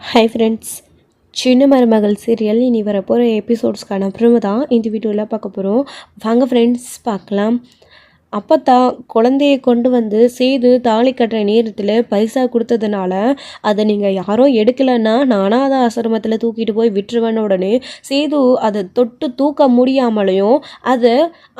Hi friends, சின்ன மருமகள் serial இனி வரப்போகிற எபிசோட்ஸ்க்கான அப்புறமா தான் இந்த வீடியோவில் பார்க்க போகிறோம். வாங்க ஃப்ரெண்ட்ஸ் பார்க்கலாம். அப்பத்தா குழந்தைய கொண்டு வந்து சேது தாலி கட்டுற நேரத்தில் பைசா கொடுத்ததுனால அதை நீங்கள் யாரும் எடுக்கலைன்னா நான் அனாத ஆசிரமத்தில் தூக்கிட்டு போய் விட்டுருவேன்னு உடனே சேது அதை தொட்டு தூக்க முடியாமலையும் அதை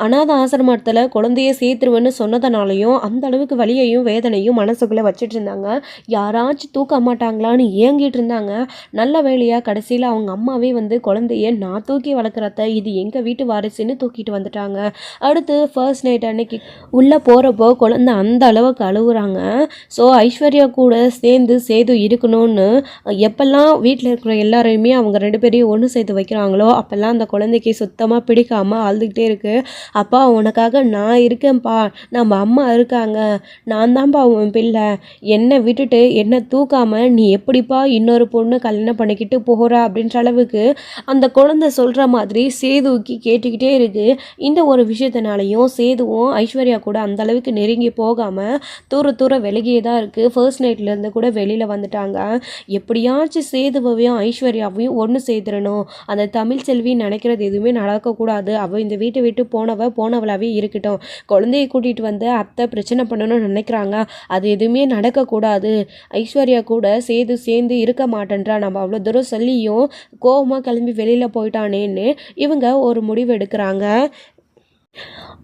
அனாத ஆசிரமத்தில் குழந்தைய சேர்த்துருவேன்னு சொன்னதுனாலையும் அந்த அளவுக்கு வலியையும் வேதனையும் மனசுக்குள்ளே வச்சுட்டு இருந்தாங்க. யாராச்சும் தூக்க மாட்டாங்களான்னு ஏங்கிட்டு இருந்தாங்க. நல்ல வேலையாக கடைசியில் அவங்க அம்மாவே வந்து குழந்தைய நான் தூக்கி வளர்க்குறத இது எங்கள் வீட்டு வாரிசுன்னு தூக்கிட்டு வந்துட்டாங்க. அடுத்து ஃபர்ஸ்ட் நைட் அன்னைக்கு உள்ளே போகிறப்போ குழந்தை அந்த அளவுக்கு அழுகுறாங்க. ஸோ ஐஸ்வர்யா கூட சேர்ந்து சேது இருக்கணும்னு எப்பெல்லாம் வீட்டில் இருக்கிற எல்லாரையுமே அவங்க 2 பேரையும் ஒன்று சேர்த்து வைக்கிறாங்களோ அப்போல்லாம் அந்த குழந்தைக்கு சுத்தமாக பிடிக்காமல் அழுதுகிட்டே இருக்குது. அப்பா உனக்காக நான் இருக்கேன்ப்பா, நம்ம அம்மா இருக்காங்க, நான் தான்ப்பா உன் பிள்ளை, என்னை விட்டுட்டு என்னை தூக்காமல் நீ எப்படிப்பா இன்னொரு பொண்ணு கல்யாணம் பண்ணிக்கிட்டு போகிற அப்படின்ற அளவுக்கு அந்த குழந்தை சொல்கிற மாதிரி சேதுவுக்கு கேட்டுக்கிட்டே இருக்குது. இந்த ஒரு விஷயத்தினாலையும் சேதுவும் ஐஸ்வர்யா கூட அந்த அளவுக்கு நெருங்கி போகாமல் தூர விலகியே தான் இருக்குது. ஃபர்ஸ்ட் நைட்லேருந்து கூட வெளியில் வந்துட்டாங்க. எப்படியாச்சும் சேதுவையும் ஐஸ்வர்யாவையும் ஒன்று சேர்த்துடணும், அந்த தமிழ் செல்வி நினைக்கிறது எதுவுமே நடக்கக்கூடாது, அவள் இந்த வீட்டை விட்டு போனவளாகவே இருக்கட்டும், குழந்தைய கூட்டிகிட்டு வந்து அத்தை பிரச்சனை பண்ணணும்னு நினைக்கிறாங்க, அது எதுவுமே நடக்கக்கூடாது, ஐஸ்வர்யா கூட சேது சேர்ந்து இருக்க மாட்டேன்றா, நம்ம அவ்வளோ தூரம் சொல்லியும் கோவமாக கிளம்பி வெளியில் போயிட்டானேன்னு இவங்க ஒரு முடிவு எடுக்கிறாங்க.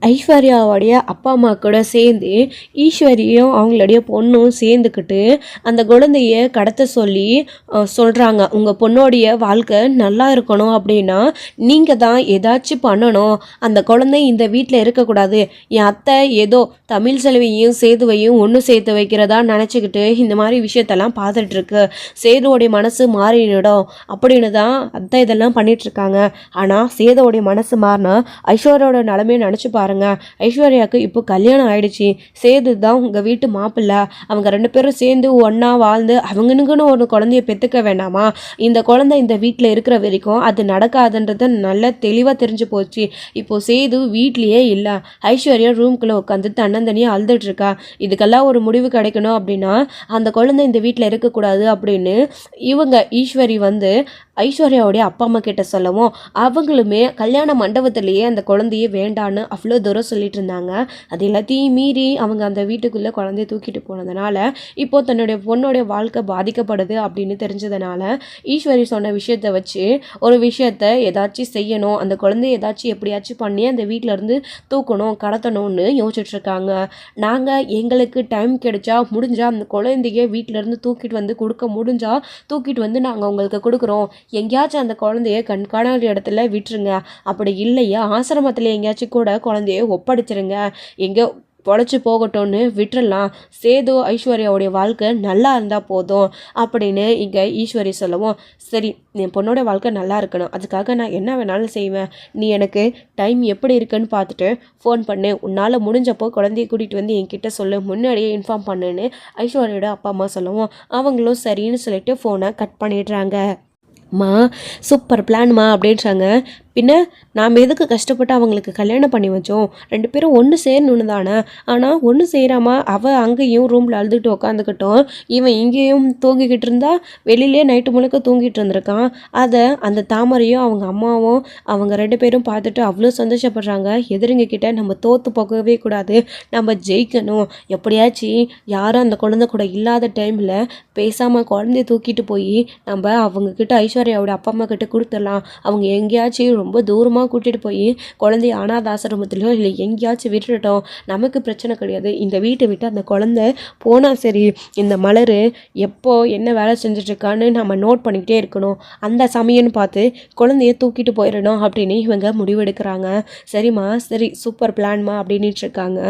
ஐஸ்வர்யாவோடைய அப்பா அம்மா கூட சேர்ந்து ஈஸ்வரியும் அவங்களுடைய பொண்ணும் சேர்ந்துக்கிட்டு அந்த குழந்தைய கடத்த சொல்லி சொல்கிறாங்க. உங்கள் பொண்ணோடைய வாழ்க்கை நல்லா இருக்கணும் அப்படின்னா நீங்கள் தான் ஏதாச்சும் பண்ணணும், அந்த குழந்தை இந்த வீட்டில் இருக்கக்கூடாது, என் அத்தை ஏதோ தமிழ் செல்வியையும் சேதுவையும் ஒன்று சேர்த்து வைக்கிறதா நினச்சிக்கிட்டு இந்த மாதிரி விஷயத்தெல்லாம் பார்த்துட்ருக்கு, சேதுவோடைய மனசு மாறிடும் அப்படின்னு தான் அத்தை இதெல்லாம் பண்ணிகிட்ருக்காங்க. ஆனால் சேதுவோடைய மனசு மாறினா ஐஸ்வர்யோட நிலமையை நினச்சி பாருங்க. ஐஸ்வர்யாவுக்கு இப்போ கல்யாணம் ஆயிடுச்சு, சேது தான் உங்கள் வீட்டு மாப்பிள்ளை, அவங்க 2 பேரும் சேர்ந்து ஒன்றா வாழ்ந்து அவங்களுக்குன்னு ஒரு குழந்தைய பெற்றுக்க வேண்டாமா, இந்த குழந்தை இந்த வீட்டில் இருக்கிற வரைக்கும் அது நடக்காதுன்றது நல்லா தெளிவாக தெரிஞ்சு போச்சு. இப்போது சேது வீட்லேயே இல்லை, ஐஸ்வர்யா ரூம்குள்ளே உட்காந்து தன்னந்தனியாக அழுதுட்ருக்கா, இதுக்கெல்லாம் ஒரு முடிவு கிடைக்கணும் அப்படின்னா அந்த குழந்தை இந்த வீட்டில் இருக்கக்கூடாது அப்படின்னு இவங்க ஈஸ்வரி வந்து ஐஸ்வர்யாவுடைய அப்பா அம்மா கிட்ட சொல்லவும் அவங்களுமே கல்யாண மண்டபத்திலேயே அந்த குழந்தைய வேண்டான்னு அவ்வளோ தூரம் சொல்லிட்டு இருந்தாங்க. அது எல்லாத்தையும் மீறி அவங்க அந்த வீட்டுக்குள்ளே குழந்தைய தூக்கிட்டு போனதுனால இப்போ தன்னுடைய பொண்ணுடைய வாழ்க்கை பாதிக்கப்படுது அப்படின்னு தெரிஞ்சதுனால ஈஸ்வரி சொன்ன விஷயத்தை வச்சு ஒரு விஷயத்த ஏதாச்சும் செய்யணும், அந்த குழந்தைய ஏதாச்சும் எப்படியாச்சும் பண்ணி அந்த வீட்டிலேருந்து தூக்கணும் கடத்தணும்னு யோசிச்சுட்ருக்காங்க. நாங்கள் எங்களுக்கு டைம் கிடைச்சா முடிஞ்சால் அந்த குழந்தைய வீட்டிலேருந்து தூக்கிட்டு வந்து கொடுக்க முடிஞ்சால் தூக்கிட்டு வந்து நாங்கள் உங்களுக்கு கொடுக்குறோம், எங்கேயாச்சும் அந்த குழந்தைய கண்காணாத இடத்துல விட்டுருங்க, அப்படி இல்லையா ஆசிரமத்தில் எங்கேயாச்சும் கூட குழந்தைய ஒப்படைச்சிருங்க, எங்கே பொழைச்சி போகட்டும்னு விட்டுறலாம், சேது ஐஸ்வர்யாவுடைய வாழ்க்கை நல்லா இருந்தால் போதும் அப்படின்னு இங்கே ஈஸ்வரி சொல்லவும், சரி என் பொண்ணோட வாழ்க்கை நல்லா இருக்கணும், அதுக்காக நான் என்ன வேணாலும் செய்வேன், நீ எனக்கு டைம் எப்படி இருக்குன்னு பார்த்துட்டு ஃபோன் பண்ணு, உன்னால் முடிஞ்சப்போ குழந்தைய கூட்டிகிட்டு வந்து என்கிட்ட சொல்லு, முன்னாடியே இன்ஃபார்ம் பண்ணுன்னு ஐஸ்வர்யோட அப்பா அம்மா சொல்லவும் அவங்களும் சரின்னு சொல்லிட்டு ஃபோனை கட் பண்ணிடுறாங்க. மா சூப்பர் பிளான்மா அப்படின்றாங்க. பின்ன நாம் எதுக்கு கஷ்டப்பட்டு அவங்களுக்கு கல்யாணம் பண்ணி வச்சோம், 2 பேரும் ஒன்று சேரணுன்னு தானே, ஆனால் ஒன்று சேராமா அவள் அங்கேயும் ரூமில் அழுதுகிட்டு உட்காந்துக்கிட்டோம், இவன் இங்கேயும் தூங்கிக்கிட்டு இருந்தா, வெளியிலே நைட்டு முழுக்க தூங்கிட்டு இருந்திருக்கான், அதை அந்த தாமரையும் அவங்க அம்மாவும் அவங்க 2 பேரும் பார்த்துட்டு அவ்வளோ சந்தோஷப்படுறாங்க. எதிரிங்க கிட்ட நம்ம தோற்று போகவே கூடாது, நம்ம ஜெயிக்கணும், எப்படியாச்சும் யாரும் அந்த குழந்தை கூட இல்லாத டைமில் பேசாமல் குழந்தைய தூக்கிட்டு போய் நம்ம அவங்கக்கிட்ட ஐஸ்வர்யாவோட அப்பா அம்மா கிட்ட கொடுத்துடலாம், அவங்க எங்கேயாச்சும் ரொம்ப தூரமாக கூட்டிகிட்டு போய் குழந்தைய அனாத ஆசிரமத்திலையோ இல்லை எங்கேயாச்சும் விட்டுட்டோம், நமக்கு பிரச்சனை கிடையாது, இந்த வீட்டை விட்டு அந்த குழந்தை போனால் சரி, இந்த மலர் எப்போ என்ன வேலை செஞ்சிட்ருக்கான்னு நம்ம நோட் பண்ணிக்கிட்டே இருக்கணும், அந்த சமயம்னு பார்த்து குழந்தைய தூக்கிட்டு போயிடணும் அப்படின்னு இவங்க முடிவெடுக்கிறாங்க. சரிம்மா சரி சூப்பர் பிளான்மா அப்படின்ட்டு இருக்காங்க.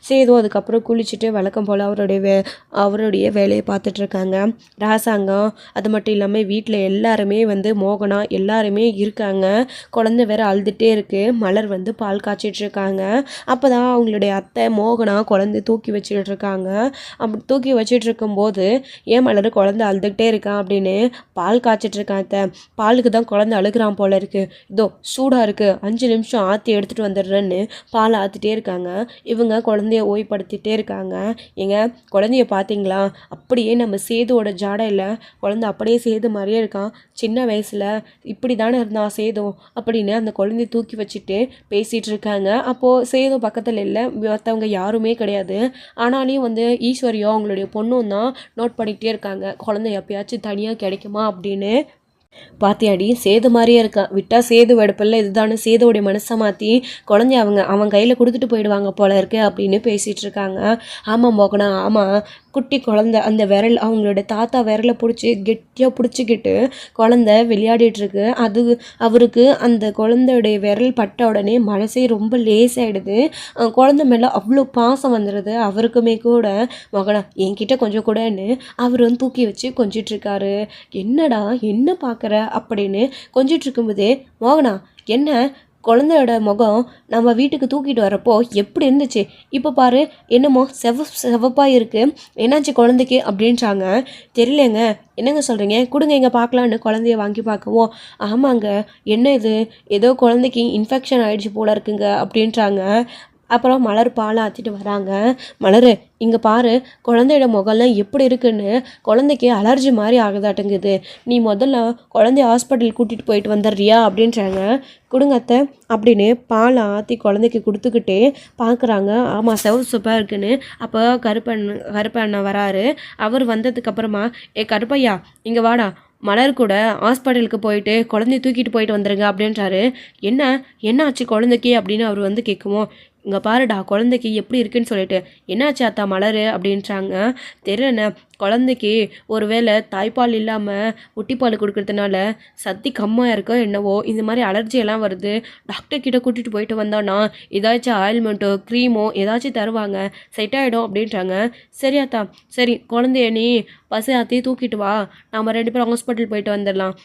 சேது அதுக்கப்புறம் குளிச்சுட்டு வழக்கம் போல் அவருடைய வேலையை பார்த்துட்ருக்காங்க. ராசாங்கம் அது மட்டும் இல்லாமல் வீட்டில் எல்லாருமே வந்து மோகனா எல்லாருமே இருக்காங்க. குழந்தை வேற அழுதுகிட்டே இருக்குது. மலர் வந்து பால் காய்ச்சிட்ருக்காங்க. அப்போ தான் அவங்களுடைய அத்தை மோகனா குழந்தை தூக்கி வச்சுக்கிட்டு இருக்காங்க. அப்படி தூக்கி வச்சுட்டு இருக்கும்போது ஏன் மலர் குழந்தை அழுதுகிட்டே இருக்கான் அப்படின்னு பால் காய்ச்சிட்ருக்கான். அத்தை பாலுக்கு தான் குழந்தை அழுகிறான் போல இருக்குது, இதோ சூடாக இருக்குது, 5 நிமிஷம் ஆற்றி எடுத்துகிட்டு வந்துடுறேன்னு பால் ஆற்றிட்டே இருக்காங்க. இவங்க குழந்தைய ஓய்வுபடுத்திகிட்டே இருக்காங்க. ஏங்க குழந்தைய பார்த்தீங்களா, அப்படியே நம்ம சேதுவோட ஜாடையில் குழந்தை அப்படியே சேது மாதிரியே இருக்கான். சின்ன வயசில் இப்படி தானே இருந்தான் சேது அப்படின்னு அந்த குழந்தைய தூக்கி வச்சுட்டு பேசிகிட்டு இருக்காங்க. அப்போது சேது பக்கத்தில் இல்லை, மற்றவங்க யாருமே கிடையாது. ஆனாலையும் வந்து ஈஸ்வரியோ அவங்களுடைய பொண்ணும் தான் நோட் பண்ணிக்கிட்டே இருக்காங்க, குழந்தை எப்பயாச்சும் தனியாக கிடைக்குமா அப்படின்னு. பாத்தியாடி சேது மாதிரியே இருக்கான், விட்டா சேது வெடுப்பில்ல, இதுதானே சேதுவோடைய மனசை மாற்றி குழந்தைய அவன் கையில் கொடுத்துட்டு போயிடுவாங்க போல இருக்கு அப்படின்னு பேசிகிட்டு இருக்காங்க. ஆமாம் மோகனா, ஆமாம், குட்டி குழந்தை அந்த விரல் அவங்களோட தாத்தா விரலை பிடிச்சி கெட்டியாக பிடிச்சிக்கிட்டு குழந்தை விளையாடிட்டுருக்கு. அது அவருக்கு அந்த குழந்தையுடைய விரல் பட்ட உடனே மனசே ரொம்ப லேசாகிடுது. குழந்தை மேலே அவ்வளோ பாசம் வந்துடுது அவருக்குமே கூட. மகனா என்கிட்ட கொஞ்சம் கூடன்னு அவர் வந்து தூக்கி வச்சு கொஞ்சிட்ருக்காரு. என்னடா என்ன பார்க்குற அப்படின்னு கொஞ்சிட்டு இருக்கும்போதே, மோகனா என்ன குழந்தையோட முகம் நம்ம வீட்டுக்கு தூக்கிட்டு வரப்போ எப்படி இருந்துச்சு, இப்போ பாரு என்னமோ செவப்பாக இருக்குது, என்னாச்சு குழந்தைக்கு அப்படின்றாங்க. தெரியலங்க, என்னங்க சொல்கிறீங்க, கொடுங்க இங்கே பார்க்கலான்னு குழந்தைய வாங்கி பார்க்கவும், ஆமாங்க என்ன இது ஏதோ குழந்தைக்கு இன்ஃபெக்ஷன் ஆகிடுச்சு போல இருக்குங்க அப்படின்றாங்க. அப்புறம் மலர் பால் ஆற்றிட்டு வராங்க. மலர் இங்கே பாரு குழந்தையோட முகம்லாம் எப்படி இருக்குன்னு, குழந்தைக்கு அலர்ஜி மாதிரி ஆகுதாட்டுங்குது, நீ முதல்ல குழந்தைய ஹாஸ்பிட்டல் கூட்டிகிட்டு போயிட்டு வந்துடுறியா அப்படின்றாங்க. கொடுங்க அத்தை அப்படின்னு பால் ஆற்றி குழந்தைக்கு கொடுத்துக்கிட்டே பார்க்குறாங்க. ஆமாம் செவப்பாக இருக்குன்னு. அப்போ கருப்பண்ணா வராரு. அவர் வந்ததுக்கப்புறமா, கருப்பையா இங்கே வாடா, மலர் கூட ஹாஸ்பிட்டலுக்கு போயிட்டு குழந்தைய தூக்கிட்டு போயிட்டு வந்துடுங்க அப்படின்றாரு. என்ன ஆச்சு குழந்தைக்கு அப்படின்னு அவர் வந்து கேட்குமோ, இங்கே பாருடா குழந்தைக்கு எப்படி இருக்குன்னு சொல்லிட்டு, என்னாச்சு அத்தா மலர் அப்படின்றாங்க. தெரியல, குழந்தைக்கு ஒரு வேளை தாய்ப்பால் இல்லாமல் ஒட்டிப்பால் கொடுக்கறதுனால சக்தி கம்மியாக இருக்கோ என்னவோ, இந்த மாதிரி அலர்ஜியெல்லாம் வருது, டாக்டர்கிட்ட கூட்டிகிட்டு போயிட்டு வந்தோன்னா ஏதாச்சும் ஆயில்மெண்ட்டோ க்ரீமோ ஏதாச்சும் தருவாங்க, செட் ஆகிடும் அப்படின்றாங்க. சரி அத்தா, சரி குழந்தைய நீ பஸ் ஆற்றி தூக்கிட்டு வா, நாம் 2 பேரும் ஹாஸ்பிட்டல் போயிட்டு வந்துடலாம்,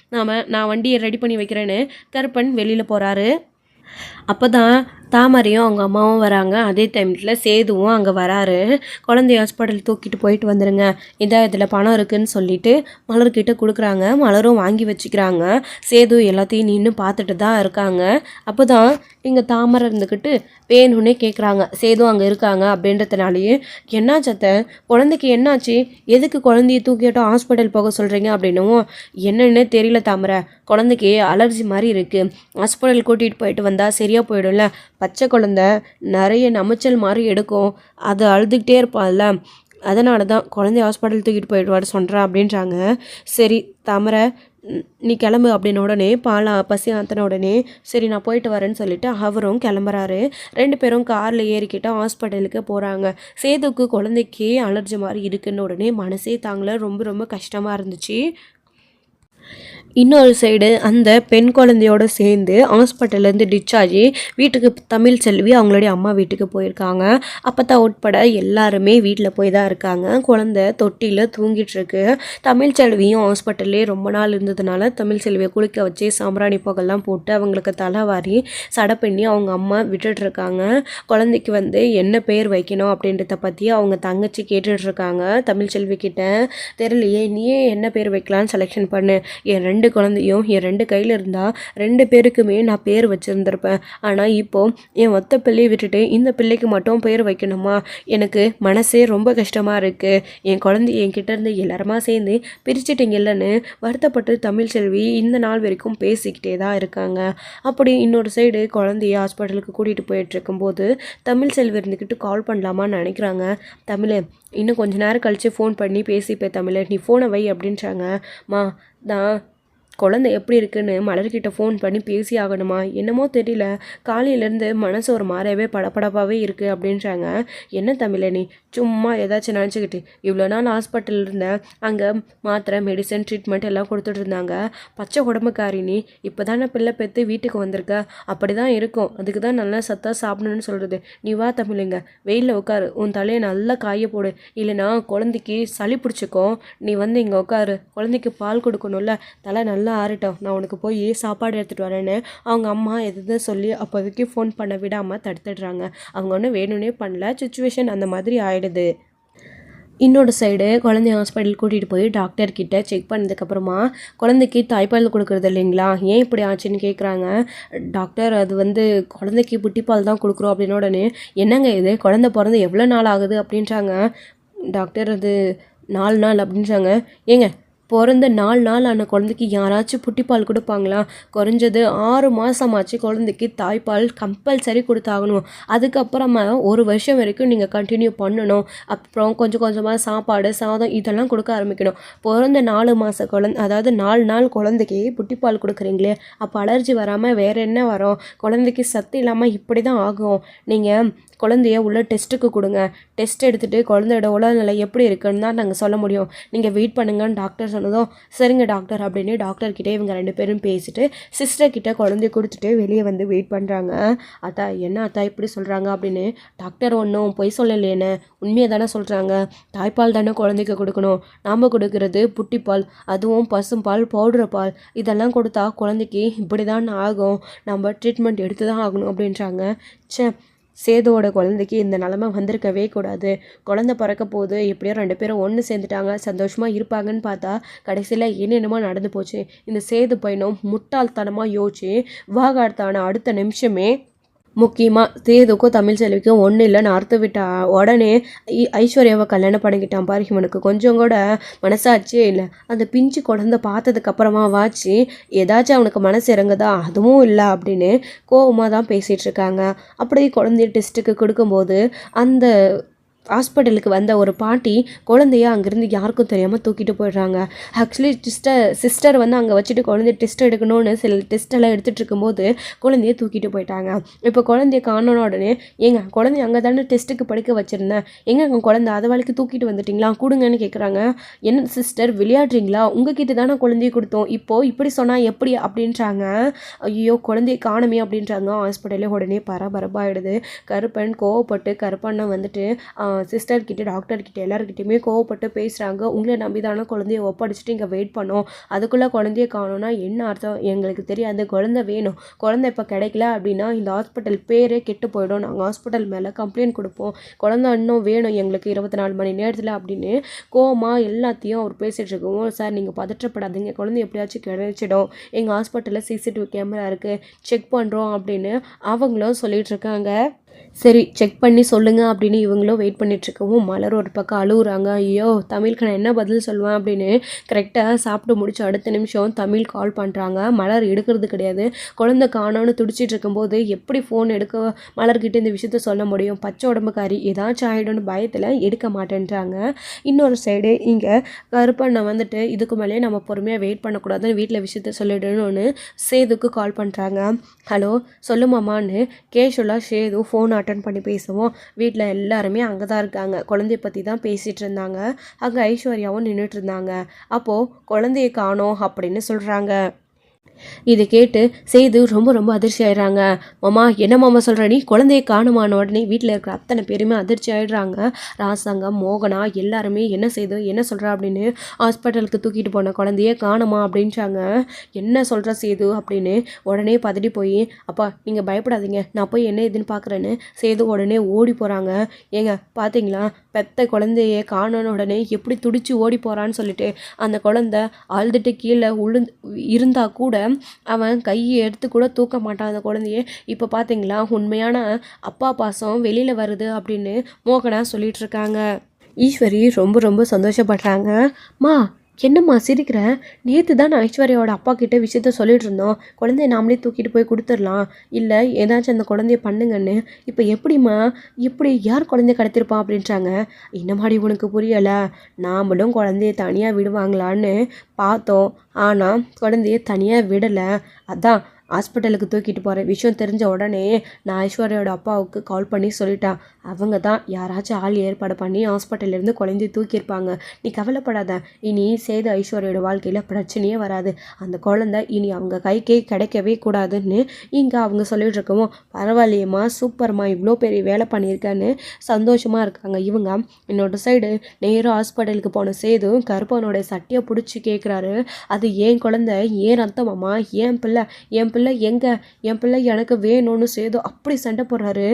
நான் வண்டியை ரெடி பண்ணி வைக்கிறேன்னு கருப்பன் வெளியில் போகிறாரு. அப்போ தான் தாமரையும் அவங்க அம்மாவும் வராங்க. அதே டைமில் சேதுவும் அங்கே வராரு. குழந்தைய ஹாஸ்பிட்டல் தூக்கிட்டு போயிட்டு வந்துடுங்க, இதில் பணம் இருக்குதுன்னு சொல்லிட்டு மலர்கிட்ட கொடுக்குறாங்க. மலரும் வாங்கி வச்சுக்கிறாங்க. சேது எல்லாத்தையும் நின்று பார்த்துட்டு தான் இருக்காங்க. அப்போ தான் இங்கே தாமரை இருந்துக்கிட்டு வேணும்னே கேட்குறாங்க, சேது அங்கே இருக்காங்க அப்படின்றதுனாலேயே, என்னாச்சத்தை குழந்தைக்கு என்னாச்சு, எதுக்கு குழந்தைய தூக்கிட்டோம் ஹாஸ்பிட்டல் போக சொல்கிறீங்க அப்படின்னும், என்னன்னே தெரியல தாமரை, குழந்தைக்கு அலர்ஜி மாதிரி இருக்குது, ஹாஸ்பிட்டல் கூட்டிகிட்டு போயிட்டு வந்தால் சரியாக போயிடும்ல, பச்சை குழந்தை நிறைய நமைச்சல் மாதிரி எடுக்கும், அது அழுதுகிட்டே இருப்பாள்ல, அதனால தான் குழந்தைய ஹாஸ்பிட்டல் தூக்கிட்டு போயிட்டு வர சொல்கிறேன் அப்படின்றாங்க. சரி தாமரை நீ கிளம்பு அப்படின்ன உடனே பசி ஆத்தின உடனே சரி நான் போயிட்டு வரேன்னு சொல்லிட்டு அவரும் கிளம்புறாரு. 2 பேரும் காரில் ஏறிக்கிட்டு ஹாஸ்பிட்டலுக்கு போகிறாங்க. சேதுக்கு குழந்தைக்கு அலர்ஜி மாதிரி இருக்குன்னு உடனே மனசே தாங்கள, ரொம்ப ரொம்ப கஷ்டமாக இருந்துச்சு. இன்னொரு சைடு அந்த பெண் குழந்தையோடு சேர்ந்து ஹாஸ்பிட்டல்லேருந்து டிஸ்சார்ஜ் வீட்டுக்கு தமிழ் செல்வி அவங்களுடைய அம்மா வீட்டுக்கு போயிருக்காங்க. அப்பத்தா உட்பட எல்லாருமே வீட்டில் போய் தான் இருக்காங்க. குழந்தை தொட்டியில் தூங்கிட்டுருக்கு. தமிழ் செல்வியும் ஹாஸ்பிட்டல்லே ரொம்ப நாள் இருந்ததுனால தமிழ் செல்வியை குளிக்க வச்சு சாம்பிராணி புகெல்லாம் போட்டு அவங்களுக்கு தலைவாரி சடை பண்ணி அவங்க அம்மா விட்டுட்ருக்காங்க. குழந்தைக்கு வந்து என்ன பேர் வைக்கணும் அப்படின்றத பற்றி அவங்க தங்கச்சி கேட்டுட்ருக்காங்க தமிழ் செல்வி கிட்ட. தெரியலையே, நீயே என்ன பேர் வைக்கலான்னு செலெக்ஷன் பண்ணு, என் 2 குழந்தையும் என் 2 கையில் இருந்தால் 2 பேருக்குமே நான் பேர் வச்சுருந்துருப்பேன். ஆனால் இப்போது என் ஒத்த பிள்ளையை விட்டுட்டு இந்த பிள்ளைக்கு மட்டும் பேர் வைக்கணுமா, எனக்கு மனசே ரொம்ப கஷ்டமாக இருக்குது, என் குழந்தை என்கிட்ட இருந்து எல்லாருமா சேர்ந்து பிரிச்சுட்டிங்கல்லன்னு வருத்தப்பட்டு தமிழ் செல்வி இந்த நாள் வரைக்கும் பேசிக்கிட்டே தான் இருக்காங்க. அப்படி இன்னொரு சைடு குழந்தைய ஹாஸ்பிட்டலுக்கு கூட்டிகிட்டு போயிட்டுருக்கும்போது தமிழ் செல்வி இருந்துக்கிட்டு கால் பண்ணலாமான்னு நினைக்கிறாங்க. தமிழ் இன்னும் கொஞ்ச நேரம் கழித்து ஃபோன் பண்ணி பேசிப்பேன் தமிழ், நீ ஃபோனை வை அப்படின்றாங்க. தான் குழந்தை எப்படி இருக்குன்னு மலர்கிட்ட ஃபோன் பண்ணி பேசி ஆகணுமா, என்னமோ தெரியல, காலையிலேருந்து மனசு ஒரு மாதிரியாவே படப்படப்பாகவே இருக்குது அப்படின்றாங்க. என்ன தமிழ நீ சும்மா ஏதாச்சும் நினச்சிக்கிட்டு, இவ்வளோ நாள் ஹாஸ்பிட்டல் இருந்தேன், அங்கே மாத்திரை மெடிசன் ட்ரீட்மெண்ட் எல்லாம் கொடுத்துட்டு இருந்தாங்க, பச்சை உடம்புக்காரி நீ இப்போ தானே பிள்ளை பெற்று வீட்டுக்கு வந்திருக்க, அப்படி தான் இருக்கும், அதுக்கு தான் நல்லா சத்தாக சாப்பிடணும்னு சொல்கிறது, நீ வா தமிழுங்க வெயிலில் உட்காரு, உன் தலையை நல்லா காய போடு, இல்லைனா குழந்தைக்கு சளி பிடிச்சிக்கும், நீ வந்து இங்கே உட்காரு, குழந்தைக்கு பால் கொடுக்கணும்ல, தலை நல்லா சூடெல்லாம் ஆறட்டும், நான் உனக்கு போய் சாப்பாடு எடுத்துகிட்டு வரேன்னு அவங்க அம்மா எதுவும் சொல்லி அப்போதைக்கு ஃபோன் பண்ண விடாமல் தடுத்துடுறாங்க. அவங்க ஒன்றும் வேணும்னே பண்ணல, சுச்சுவேஷன் அந்த மாதிரி ஆயிடுது. இன்னொரு சைடு குழந்தைய ஹாஸ்பிட்டல் கூட்டிகிட்டு போய் டாக்டர்கிட்ட செக் பண்ணதுக்கப்புறமா குழந்தைக்கு தாய்ப்பால் கொடுக்குறது இல்லைங்களா, ஏன் இப்படி ஆச்சுன்னு கேட்குறாங்க. டாக்டர் அது வந்து குழந்தைக்கு புட்டிப்பால் தான் கொடுக்குறோம் அப்படின்னு உடனே, என்னங்க இது குழந்தை பிறந்து எவ்வளோ நாள் ஆகுது அப்படின்றாங்க. டாக்டர் அது 4 நாள் அப்படின்றாங்க. ஏங்க பிறந்த 4 நாள் ஆன குழந்தைக்கு யாராச்சும் புட்டிப்பால் கொடுப்பாங்களா? குறைஞ்சது 6 மாதமாச்சு குழந்தைக்கு தாய்ப்பால் கம்பல்சரி கொடுத்தாகணும். அதுக்கப்புறமா 1 வருஷம் வரைக்கும் நீங்கள் கண்டினியூ பண்ணணும். அப்புறம் கொஞ்சம் கொஞ்சமாக சாப்பாடு சாதம் இதெல்லாம் கொடுக்க ஆரம்பிக்கணும். பிறந்த 4 மாத அதாவது 4 நாள் குழந்தைக்கு புட்டிப்பால் கொடுக்குறீங்களே, அப்போ அலர்ஜி வராமல் வேறு என்ன வரும்? குழந்தைக்கு சத்து இல்லாமல் இப்படி தான் ஆகும். நீங்கள் குழந்தைய உள்ள டெஸ்ட்டுக்கு கொடுங்க, டெஸ்ட் எடுத்துகிட்டு குழந்தையோட உடல்நிலை எப்படி இருக்குன்னு தான் நாங்கள் சொல்ல முடியும், நீங்கள் வெயிட் பண்ணுங்கன்னு டாக்டர் சொன்னதும் சரிங்க டாக்டர் அப்படின்னு டாக்டர்கிட்டே இவங்க 2 பேரும் பேசிட்டு சிஸ்டர்கிட்ட குழந்தைய கொடுத்துட்டு வெளியே வந்து வெயிட் பண்ணுறாங்க. அத்தா என்ன அத்தா இப்படி சொல்கிறாங்க அப்படின்னு. டாக்டர் ஒன்றும் பொய் சொல்லலையேன்னு உண்மையை தானே சொல்கிறாங்க, தாய்ப்பால் தானே குழந்தைக்கு கொடுக்கணும், நாம் கொடுக்கறது புட்டிப்பால், அதுவும் பசும்பால் பவுடர் பால், இதெல்லாம் கொடுத்தா குழந்தைக்கு இப்படி தான் ஆகும், நம்ம ட்ரீட்மெண்ட் எடுத்து தான் ஆகணும் அப்படின்றாங்க. சேதுவோட குழந்தைக்கு இந்த நிலமை வந்திருக்கவே கூடாது. குழந்தை பிறக்க போது எப்படியோ 2 பேரும் ஒன்று சேர்ந்துட்டாங்க, சந்தோஷமாக இருப்பாங்கன்னு பார்த்தா கடைசியில் என்னென்னமோ நடந்து போச்சு. இந்த சேது பையனும் முட்டாள்தனமாக யோசிச்சு விவாகரத்தான அடுத்த நிமிஷமே முக்கியமாக சேதுக்கும் தமிழ் செல்விக்கும் ஒன்றும் இல்லைன்னு அறுத்து விட்டா உடனே ஐஸ்வர்யாவை கல்யாணம் பண்ணிக்கிட்டான் பாரு. இவனுக்கு கொஞ்சம் கூட மனசாட்சியே இல்லை. அந்த பிஞ்சு குழந்தை பார்த்ததுக்கப்புறமா வாச்சு ஏதாச்சும் அவனுக்கு மனசு இறங்குதா, அதுவும் இல்லை அப்படின்னு கோவமாக தான் பேசிகிட்டு இருக்காங்க. அப்படியே குழந்தைய டெஸ்ட்டுக்கு கொடுக்கும்போது அந்த ஹாஸ்பிட்டலுக்கு வந்த ஒரு பாட்டி குழந்தைய அங்கேருந்து யாருக்கும் தெரியாமல் தூக்கிட்டு போயிடுறாங்க. ஆக்சுவலி சிஸ்டர் வந்து அங்கே வச்சுட்டு குழந்தைய டெஸ்ட் எடுக்கணும்னு சில டெஸ்ட்டெல்லாம் எடுத்துகிட்டு இருக்கும்போது குழந்தைய தூக்கிட்டு போயிட்டாங்க. இப்போ குழந்தைய காணோன உடனே, ஏங்க குழந்தைய அங்கே தானே டெஸ்ட்டுக்கு படிக்க வச்சுருந்தேன், எங்கே அங்கே குழந்தை அதை வரைக்கும் தூக்கிட்டு வந்துட்டிங்களா, கொடுங்கன்னு கேட்குறாங்க. என்ன சிஸ்டர் விளையாடுறீங்களா, உங்ககிட்ட தானே குழந்தைய கொடுத்தோம், இப்போது இப்படி சொன்னால் எப்படி அப்படின்றாங்க. ஐயோ குழந்தைய காணுமே அப்படின்றாங்க. ஹாஸ்பிட்டலே உடனே பரபரப்பாகிடுது. கருப்பன் கோவப்பட்டு கருப்பண்ணை வந்துட்டு சிஸ்டர்கிட்ட டாக்டர்கிட்ட எல்லாருக்கிட்டையுமே கோவப்பட்டு பேசுகிறாங்க. உங்களை நம்பி தானே குழந்தைய ஒப்படைச்சிட்டு இங்கே வெயிட் பண்ணோம், அதுக்குள்ளே குழந்தைய காணோன்னா என்ன அர்த்தம், எங்களுக்கு தெரியாது, குழந்தை வேணும், குழந்தை இப்போ கிடைக்கல அப்படின்னா இந்த ஹாஸ்பிட்டல் பேரே கெட்டு போயிடும், நாங்கள் ஹாஸ்பிட்டல் மேலே கம்ப்ளைண்ட் கொடுப்போம், குழந்தை இன்னும் வேணும் எங்களுக்கு 24 மணி நேரத்தில் அப்படின்னு கோவமாக எல்லாத்தையும் அவர் பேசிகிட்டு இருக்கோம். சார் நீங்கள் பதற்றப்படாதீங்க, குழந்தை எப்படியாச்சும் கிடைச்சிடும், எங்கள் ஹாஸ்பிட்டலில் CCTV கேமரா இருக்குது, செக் பண்ணுறோம் அப்படின்னு அவங்களும் சொல்லிகிட்டு இருக்காங்க. சரி செக் பண்ணி சொல்லுங்கள் அப்படின்னு இவங்களும் வெயிட் பண்ணிகிட்ருக்கவும் மலர் ஒரு பக்கம் அழுகுறாங்க. ஐயோ தமிழுக்கு நான் என்ன பதில் சொல்லுவேன் அப்படின்னு கரெக்டாக சாப்பிட்டு முடிச்சு அடுத்த நிமிஷம் தமிழ் கால் பண்ணுறாங்க. மலர் எடுக்கிறது கிடையாது. குழந்தை காணோன்னு துடிச்சிட்டு இருக்கும்போது எப்படி ஃபோன் எடுக்க மலர்கிட்ட இந்த விஷயத்த சொல்ல முடியும், பச்சை உடம்புக்காரி ஏதாச்சும் ஆகிடும்னு பயத்தில் எடுக்க மாட்டேன்றாங்க. இன்னொரு சைடு இங்கே கருப்பண்ணை வந்துட்டு இதுக்கு மேலேயே நம்ம பொறுமையாக வெயிட் பண்ணக்கூடாதுன்னு வீட்டில் விஷயத்த சொல்லிடணும்னு சேதுக்கு கால் பண்ணுறாங்க. ஹலோ சொல்லுமாமான்னு கேஷுவலாக சேது ஃபோன் அட்டன் பண்ணி பேசுவோம். வீட்டில் எல்லாருமே அங்கே தான் இருக்காங்க, குழந்தைய பற்றி தான் பேசிகிட்டு இருந்தாங்க. அங்கே ஐஸ்வர்யாவும் நின்றுட்டு இருந்தாங்க. அப்போது குழந்தைய காணோம் அப்படின்னு சொல்கிறாங்க. இதை கேட்டு சேது ரொம்ப ரொம்ப அதிர்ச்சி ஆயிடுறாங்க. மாமா என்ன மாமா சொல்கிற, நீ குழந்தைய காணுமான உடனே வீட்டில் இருக்கிற அத்தனை பேருமே அதிர்ச்சி ஆகிடுறாங்க. ராசாங்கம் மோகனா எல்லாருமே என்ன செய்து என்ன சொல்கிறா அப்படின்னு ஹாஸ்பிட்டலுக்கு தூக்கிட்டு போன குழந்தைய காணுமா அப்படின்றாங்க. என்ன சொல்கிற சேது அப்படின்னு உடனே பதடி போய், அப்பா நீங்கள் பயப்படாதீங்க, நான் போய் என்ன இதுன்னு பார்க்குறேன்னு சேது உடனே ஓடி போகிறாங்க. ஏங்க பார்த்தீங்களா பெத்த குழந்தைய காணோன்னு உடனே எப்படி துடிச்சு ஓடி போகிறான்னு சொல்லிட்டு அந்த குழந்தை அழுதுட்டு கீழே இருந்தால் கூட அவன் கையை எடுத்து கூட தூக்க மாட்டான் அந்த குழந்தைய. இப்போ பார்த்தீங்களா உண்மையான அப்பா பாசம் வெளியில் வருது அப்படின்னு மோகனா சொல்லிட்டு இருக்காங்க. ஈஸ்வரி ரொம்ப ரொம்ப சந்தோஷப்படுறாங்க. மா என்னம்மா சிரிக்கிற, நேற்று தான் நான் ஐஸ்வர்யாவோட அப்பா கிட்டே விஷயத்த சொல்லிட்டு இருந்தோம், குழந்தைய நாமளே தூக்கிட்டு போய் கொடுத்துடலாம், இல்லை ஏதாச்சும் அந்த குழந்தைய பண்ணுங்கன்னு. இப்போ எப்படிம்மா இப்படி யார் குழந்தைய கடத்திருப்பான் அப்படின்றாங்க. என்னமாடி உனக்கு புரியலை, நாமளும் குழந்தைய தனியாக விடுவாங்களான்னு பார்த்தோம், ஆனால் குழந்தைய தனியாக விடலை, அதான் ஹாஸ்பிட்டலுக்கு தூக்கிட்டு போகிற விஷயம் தெரிஞ்ச உடனே நான் ஐஸ்வர்யாவோட அப்பாவுக்கு கால் பண்ணி சொல்லிட்டேன். அவங்க தான் யாராச்சும் ஆள் ஏற்பாடு பண்ணி ஹாஸ்பிட்டல்லேருந்து குழந்தைய தூக்கியிருப்பாங்க. நீ கவலைப்படாத. இனி சேது ஐஸ்வர்யோட வாழ்க்கையில் பிரச்சனையே வராது. அந்த குழந்தை இனி அவங்க கைக்கே கிடைக்கவே கூடாதுன்னு இங்கே அவங்க சொல்லிட்டு இருக்கவும், பரவாயில்லையம்மா, சூப்பர்மா, இவ்வளோ பெரிய வேலை பண்ணியிருக்கேன்னு சந்தோஷமாக இருக்காங்க இவங்க. இன்னொரு சைடு நேராக ஹாஸ்பிட்டலுக்கு போன சேது கருப்பனோட சட்டையை பிடிச்சி கேட்குறாரு, அது ஏன் குழந்தை, ஏன் ரத்தமாம்மா, என் பிள்ளை எங்கே, என் பிள்ளை எனக்கு வேணும்னு சேது அப்படி சண்டை போடுறாரு.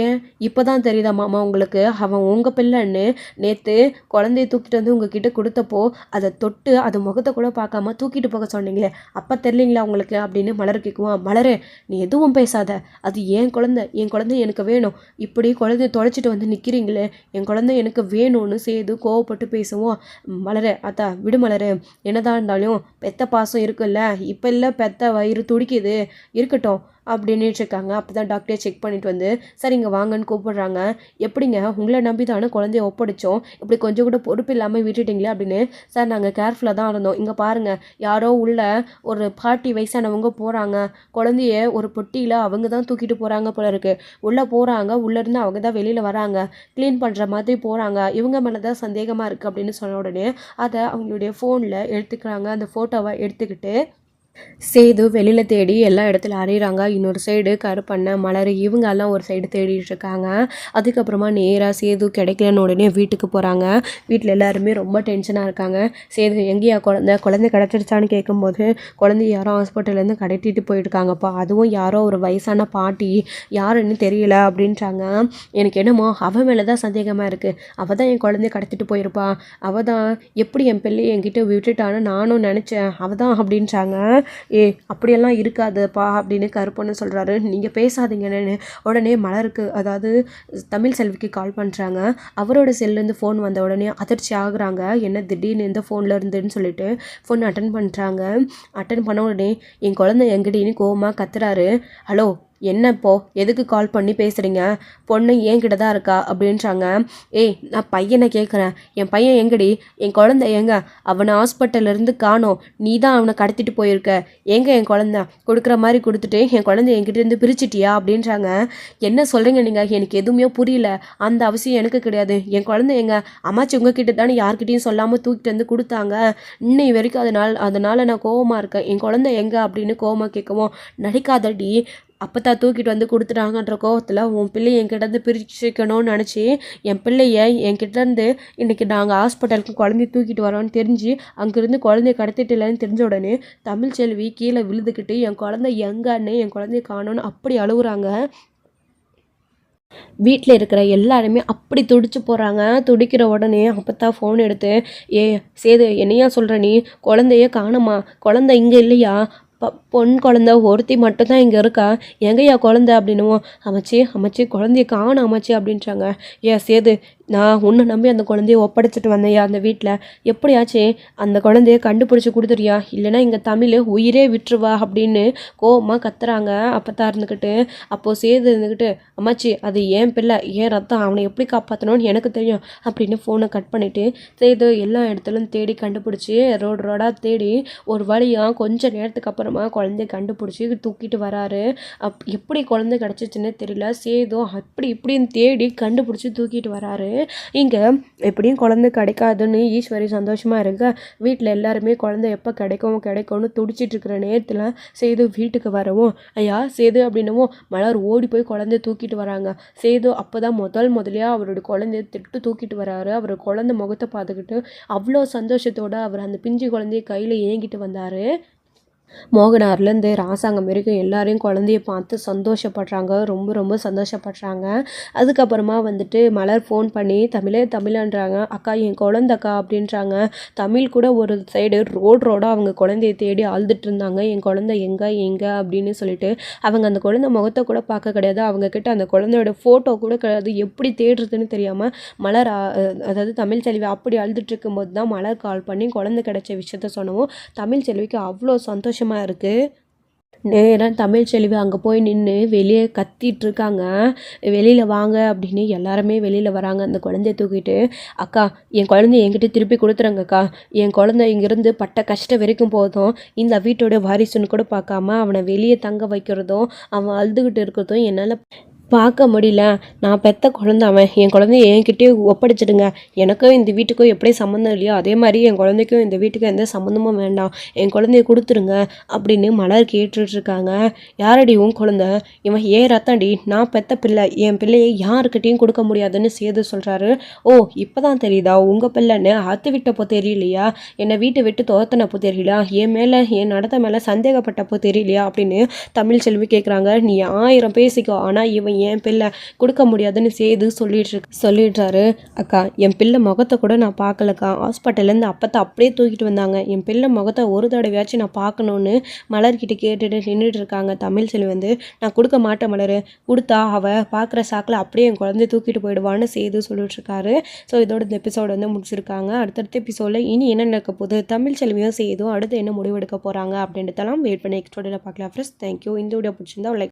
ஏன் இப்போ தான் தெரியுதா மாமா உங்களுக்கு அவன் உங்கள் பிள்ளைன்னு? நேற்று குழந்தைய தூக்கிட்டு வந்து உங்ககிட்ட கொடுத்தப்போ அதை தொட்டு அது முகத்தை கூட பார்க்காம தூக்கிட்டு போக சொன்னீங்களே, அப்போ தெரியலீங்களா உங்களுக்கு அப்படின்னு மலர் கேட்குவான். மலரே, நீ எதுவும் பேசாத, அது என் குழந்தை எனக்கு வேணும், இப்படி குழந்தைய தொலைச்சிட்டு வந்து நிற்கிறீங்களே, என் குழந்தை எனக்கு வேணும்னு சேது கோவப்பட்டு பேசுவோம். மலரே, அத்தா விடு மலரே, என்னதான் இருந்தாலும் பெத்த பாசம் இருக்குல்ல, இப்போ இல்லை பெத்த வயிறு துடிக்குது, இருக்கட்டும் அப்படின்னு இருக்காங்க. அப்போ தான் டாக்டரை செக் பண்ணிட்டு வந்து சரிங்க வாங்கன்னு கூப்பிடுறாங்க. எப்படிங்க உங்களை நம்பி தானே குழந்தைய ஒப்படைச்சோம், இப்படி கொஞ்சம் கூட பொறுப்பு இல்லாமல் விட்டுட்டிங்களே அப்படின்னு. சார் நாங்கள் கேர்ஃபுல்லாக தான் இருந்தோம், இங்கே பாருங்கள் யாரோ உள்ள ஒரு பாட்டி வயசானவங்க போகிறாங்க, குழந்தைய ஒரு பொட்டியில் அவங்க தான் தூக்கிட்டு போகிறாங்க போல இருக்குது. உள்ளே போகிறாங்க, உள்ளேருந்து அவங்க தான் வெளியில் வராங்க, க்ளீன் பண்ணுற மாதிரி போகிறாங்க, இவங்க மேலே தான் சந்தேகமாக இருக்குது அப்படின்னு சொன்ன உடனே அதை அவங்களுடைய ஃபோனில் எடுத்துக்கிறாங்க. அந்த ஃபோட்டோவை எடுத்துக்கிட்டு சேது வெளியில் தேடி எல்லா இடத்துல அறிகிறாங்க. இன்னொரு சைடு கருப்பண்ண மலர் இவங்க எல்லாம் ஒரு சைடு தேடிட்டு இருக்காங்க. அதுக்கப்புறமா நேராக சேது கிடைக்கலன்னு உடனே வீட்டுக்கு போகிறாங்க. வீட்டில் எல்லாருமே ரொம்ப டென்ஷனாக இருக்காங்க. சேது எங்கேயா குழந்தை கிடச்சிருச்சான்னு கேட்கும்போது, குழந்தை யாரோ ஹாஸ்பிட்டல்லேருந்து கடத்திட்டு போயிருக்காங்கப்பா, அதுவும் யாரோ ஒரு வயசான பாட்டி, யாருன்னு தெரியல அப்படின்றாங்க. எனக்கு என்னமோ அவன் மேலே தான் சந்தேகமாக இருக்குது, அவள் தான் என் குழந்தைய கடத்திட்டு போயிருப்பா, அவள் தான் எப்படி என் பிள்ளையை என்கிட்ட விட்டுட்டான்னு நானும் நினச்சேன், அவள் தான் அப்படின்றாங்க. அப்படியெல்லாம் இருக்காதுப்பா அப்படின்னு கருப்பன்னு சொல்கிறாரு. நீங்கள் பேசாதீங்கன்னு உடனே மலருக்கு, அதாவது தமிழ் செல்விக்கு கால் பண்ணுறாங்க. அவரோட செல்லேருந்து ஃபோன் வந்த உடனே அதிர்ச்சி ஆகுறாங்க. என்ன திடீர்னு இந்த ஃபோனில் இருந்துன்னு சொல்லிட்டு ஃபோன் அட்டன் பண்ணுறாங்க. அட்டன் பண்ண உடனே என் குழந்தை எங்கிட்டன்னு கோவமாக கத்துறாரு. ஹலோ, என்ன இப்போ எதுக்கு கால் பண்ணி பேசுகிறீங்க, பொண்ணு என்கிட்ட தான் இருக்கா அப்படின்றாங்க. நான் பையனை கேட்குறேன், என் பையன் எங்கடி, என் குழந்தை எங்க, அவனை ஹாஸ்பிட்டல்லேருந்து காணோம், நீ தான் அவனை கடத்திட்டு போயிருக்க, எங்கே என் குழந்தை, கொடுக்குற மாதிரி கொடுத்துட்டு என் குழந்தை என்கிட்டேருந்து பிரிச்சிட்டியா அப்படின்றாங்க. என்ன சொல்கிறீங்க நீங்கள், எனக்கு எதுவுமே புரியல, அந்த அவசியம் எனக்கு கிடையாது, என் குழந்தை எங்க, அம்மாச்சி உங்ககிட்ட தானே யார்கிட்டையும் சொல்லாமல் தூக்கிட்டு வந்து கொடுத்தாங்க, இன்னை வரைக்கும் அதனால் நான் கோவமாக இருக்கேன், என் குழந்தை எங்கே அப்படின்னு கோவமாக கேட்கவும், நடிக்காதடி, அப்போதான் தூக்கிட்டு வந்து கொடுத்துட்டாங்கன்ற கோவத்தில் உன் பிள்ளையை என்கிட்டேருந்து பிரிச்சுக்கணும்னு நினச்சி என் பிள்ளைய என்கிட்டேருந்து இன்றைக்கி நாங்கள் ஹாஸ்பிட்டலுக்கு குழந்தைய தூக்கிட்டு வரோன்னு தெரிஞ்சு அங்கேருந்து குழந்தைய கடத்திட்டு இல்லைன்னு தெரிஞ்ச உடனே தமிழ்ச்செல்வி கீழே விழுதுக்கிட்டு என் குழந்தை எங்கன்னு, என் குழந்தைய காணோன்னு அப்படி அழுகுறாங்க. வீட்டில் இருக்கிற எல்லாருமே அப்படி துடிச்சு போகிறாங்க. துடிக்கிற உடனே அப்போத்தான் ஃபோன் எடுத்து, சேது என்னையா சொல்கிற நீ, குழந்தைய காணுமா, குழந்தை இங்கே இல்லையா, பொன் குழந்தை ஒருத்தி மட்டும்தான் இங்கே இருக்கா, எங்கேயா குழந்தை அப்படின்னுவோம். அமைச்சி குழந்தைய காணும் அமைச்சி அப்படின்றாங்க. சேது, நான் உன்னை நம்பி அந்த குழந்தைய ஒப்படைச்சிட்டு வந்தேயா அந்த வீட்டில், எப்படியாச்சு அந்த குழந்தைய கண்டுபிடிச்சி கொடுத்துறியா, இல்லைனா இங்கே தமிழ் உயிரே விட்டுருவா அப்படின்னு கோவமாக கத்துறாங்க. அப்போத்தான் இருந்துக்கிட்டு அப்போது சேது இருந்துக்கிட்டு, அம்மாச்சி அது ஏன் பிள்ளை, ஏன் ரத்தம், அவனை எப்படி காப்பாற்றணும்னு எனக்கு தெரியும் அப்படின்னு ஃபோனை கட் பண்ணிவிட்டு சேது எல்லா இடத்துலையும் தேடி கண்டுபிடிச்சி ரோடாக தேடி ஒரு வழியாக கொஞ்சம் நேரத்துக்கு அப்புறமா குழந்தைய கண்டுபிடிச்சி தூக்கிட்டு வராரு. எப்படி குழந்தை கிடச்சிச்சின்னு தெரியல, சேது அப்படி இப்படின்னு தேடி கண்டுபிடிச்சி தூக்கிட்டு வராரு. இங்கே எப்படியும் குழந்தை கிடைக்காதுன்னு ஈஸ்வரி சந்தோஷமாக இருக்க, வீட்டில் எல்லாருமே குழந்தை எப்போ கிடைக்கும்னு துடிச்சிட்டு இருக்கிற நேரத்தில் சேது வீட்டுக்கு வரவும், ஐயா சேது அப்படின்னவும் மலர் ஓடி போய் குழந்தைய தூக்கிட்டு வராங்க. சேது அப்போ தான் முதலியாக அவரோட குழந்தைய தூக்கிட்டு வராரு. அவர் குழந்தை முகத்தை பார்த்துக்கிட்டு அவ்வளோ சந்தோஷத்தோடு அவர் அந்த பிஞ்சு குழந்தைய கையில் ஏங்கிட்டு வந்தார். மோகனார்லேருந்து ராசாங்கம் வரைக்கும் எல்லாரையும் குழந்தைய பார்த்து சந்தோஷப்படுறாங்க, ரொம்ப ரொம்ப சந்தோஷப்படுறாங்க. அதுக்கப்புறமா வந்துட்டு மலர் ஃபோன் பண்ணி தமிழன்றாங்க. அக்கா என் குழந்தக்கா அப்படின்றாங்க. தமிழ் கூட ஒரு சைடு ரோடாக அவங்க குழந்தைய தேடி அழுதுட்டு இருந்தாங்க. என் குழந்தை எங்கே அப்படின்னு சொல்லிட்டு அவங்க அந்த குழந்தை முகத்தை கூட பார்க்க கிடையாது, அவங்கக்கிட்ட அந்த குழந்தையோட ஃபோட்டோ கூட கிடையாது. எப்படி தேடுறதுன்னு தெரியாமல் மலர், அதாவது தமிழ் செல்வி அப்படி அழுதுட்டு இருக்கும்போது தான் மலர் கால் பண்ணி குழந்தை கிடைச்ச விஷயத்த சொன்னவும் தமிழ் செல்விக்கு அவ்வளோ சந்தோஷமாக இருக்குது. நேரா தமிழ்ச்செல்வி அங்கே போய் நின்று வெளியே கத்திட்டு இருக்காங்க. வெளியில் வாங்க அப்படின்னு எல்லாருமே வெளியில் வராங்க அந்த குழந்தைய தூக்கிட்டு. அக்கா, என் குழந்தைய என்கிட்ட திருப்பி கொடுத்துருங்கக்கா. என் குழந்தை இங்கேருந்து பட்ட கஷ்டம் வரைக்கும் போதும். இந்த வீட்டோட வாரிசுன்னு கூட பார்க்காம அவனை வெளியே தங்க வைக்கிறதும் அவன் அழுதுகிட்டு இருக்கிறதும் என்னால் பார்க்க முடியல. நான் பெத்த குழந்த அவன். என் குழந்தைய என்கிட்டயே ஒப்படைச்சிடுங்க. எனக்கும் இந்த வீட்டுக்கும் எப்படி சம்மந்தம் இல்லையோ அதே மாதிரி என் குழந்தைக்கும் இந்த வீட்டுக்கும் எந்த சம்மந்தமும் வேண்டாம். என் குழந்தைய கொடுத்துருங்க அப்படின்னு மலர் கேட்டுட்ருக்காங்க. யாரடி உன் குழந்தை? இவன் ஏன் ரத்தம்டி, நான் பெத்த பிள்ளை. என் பிள்ளையை யாருக்கிட்டையும் கொடுக்க முடியாதுன்னு சேது சொல்கிறாரு. ஓ, இப்போ தான் தெரியுதா உங்கள் பிள்ளைன்னு? அத்து விட்டப்போ தெரியலையா? என்னை வீட்டை விட்டு துரத்தினப்போ தெரியலையா? என் மேலே என் நடத்த மேலே சந்தேகப்பட்டப்போ தெரியலையா அப்படின்னு தமிழ்ச்செல்வி கேட்குறாங்க. நீ 1000 பேசிக்கோ, ஆனால் இவன் என் பிள்ளை, கொடுக்க முடியாதுன்னு சேது சொல்லிடுறாரு. அக்கா, என் பிள்ளை முகத்தை கூட நான் பார்க்கலக்கா. ஹாஸ்பிட்டல்லேருந்து அப்பத்தை அப்படியே தூக்கிட்டு வந்தாங்க. என் பிள்ளை முகத்தை ஒரு தடவையாச்சும் நான் பார்க்கணுன்னு மலர்கிட்ட கேட்டுட்டு நின்றுட்டு இருக்காங்க. தமிழ்ச்செல்வி வந்து, நான் கொடுக்க மாட்டேன் மலர், கொடுத்தா அவள் பார்க்குற சாக்கில் அப்படியே என் குழந்தைய தூக்கிட்டு போயிடுவான்னு சேது சொல்லிட்டுருக்காரு. ஸோ இதோட இந்த எபிசோடு வந்து முடிச்சிருக்காங்க. அடுத்தடுத்த எபிசோடில் இனி என்ன நடக்க போகுது, தமிழ்ச்செல்வியும் சேதும் அடுத்து என்ன முடிவெடுக்க போகிறாங்க அப்படின்றதெல்லாம் வெயிட் பண்ணி எக்ஸ்ட்ரோடில் பார்க்கலாம் ஃப்ரெண்ட்ஸ். தேங்க்யூ. இந்த வீடியோ பிடிச்சிருந்தா லைக்